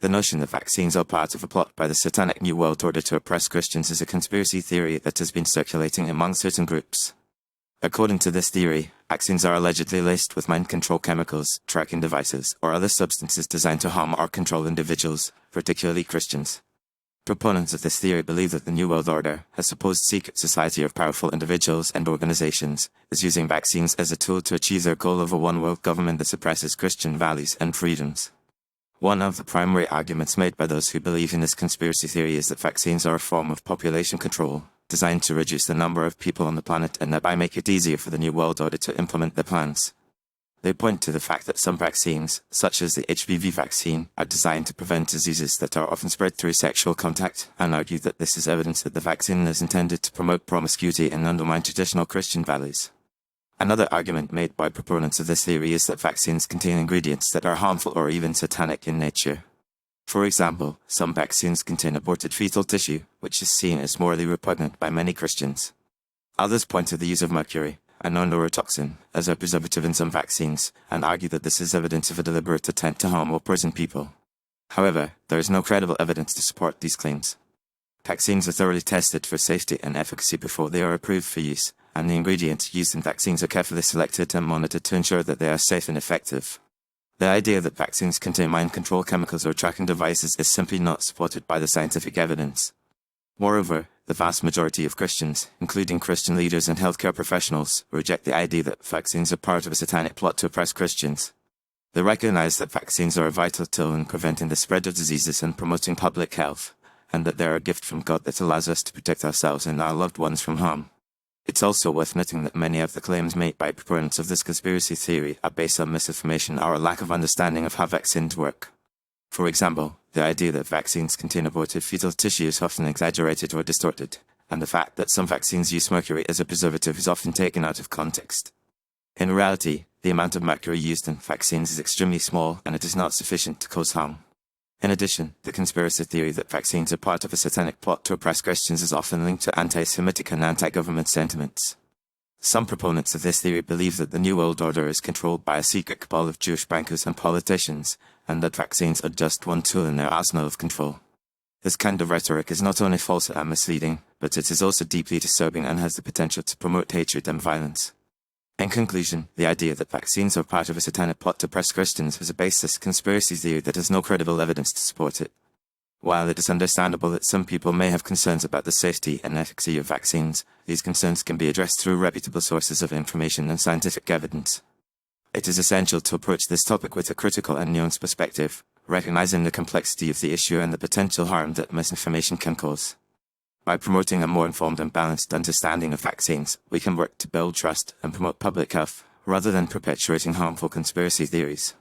The notion that vaccines are part of a plot by the Satanic New World Order to oppress Christians is a conspiracy theory that has been circulating among certain groups. According to this theory, vaccines are allegedly laced with mind control chemicals, tracking devices, or other substances designed to harm or control individuals, particularly Christians. Proponents of this theory believe that the New World Order, a supposed secret society of powerful individuals and organizations, is using vaccines as a tool to achieve their goal of a one-world government that suppresses Christian values and freedoms. One of the primary arguments made by those who believe in this conspiracy theory is that vaccines are a form of population control, designed to reduce the number of people on the planet and thereby make it easier for the New World Order to implement their plans. They point to the fact that some vaccines, such as the HPV vaccine, are designed to prevent diseases that are often spread through sexual contact, and argue that this is evidence that the vaccine is intended to promote promiscuity and undermine traditional Christian values. Another argument made by proponents of this theory is that vaccines contain ingredients that are harmful or even satanic in nature. For example, some vaccines contain aborted fetal tissue, which is seen as morally repugnant by many Christians. Others point to the use of mercury, a known neurotoxin, as a preservative in some vaccines, and argue that this is evidence of a deliberate attempt to harm or poison people. However, there is no credible evidence to support these claims. Vaccines are thoroughly tested for safety and efficacy before they are approved for use, and the ingredients used in vaccines are carefully selected and monitored to ensure that they are safe and effective. The idea that vaccines contain mind control chemicals or tracking devices is simply not supported by the scientific evidence. Moreover, the vast majority of Christians, including Christian leaders and healthcare professionals, reject the idea that vaccines are part of a satanic plot to oppress Christians. They recognize that vaccines are a vital tool in preventing the spread of diseases and promoting public health, and that they are a gift from God that allows us to protect ourselves and our loved ones from harm. It's also worth noting that many of the claims made by proponents of this conspiracy theory are based on misinformation or a lack of understanding of how vaccines work. For example, the idea that vaccines contain aborted fetal tissue is often exaggerated or distorted, and the fact that some vaccines use mercury as a preservative is often taken out of context. In reality, the amount of mercury used in vaccines is extremely small and it is not sufficient to cause harm. In addition, the conspiracy theory that vaccines are part of a satanic plot to oppress Christians is often linked to anti-Semitic and anti-government sentiments. Some proponents of this theory believe that the New World Order is controlled by a secret cabal of Jewish bankers and politicians, and that vaccines are just one tool in their arsenal of control. This kind of rhetoric is not only false and misleading, but it is also deeply disturbing and has the potential to promote hatred and violence. In conclusion, the idea that vaccines are part of a satanic plot to oppress Christians is a baseless conspiracy theory that has no credible evidence to support it. While it is understandable that some people may have concerns about the safety and efficacy of vaccines, these concerns can be addressed through reputable sources of information and scientific evidence. It is essential to approach this topic with a critical and nuanced perspective, recognizing the complexity of the issue and the potential harm that misinformation can cause. By promoting a more informed and balanced understanding of vaccines, we can work to build trust and promote public health, rather than perpetuating harmful conspiracy theories.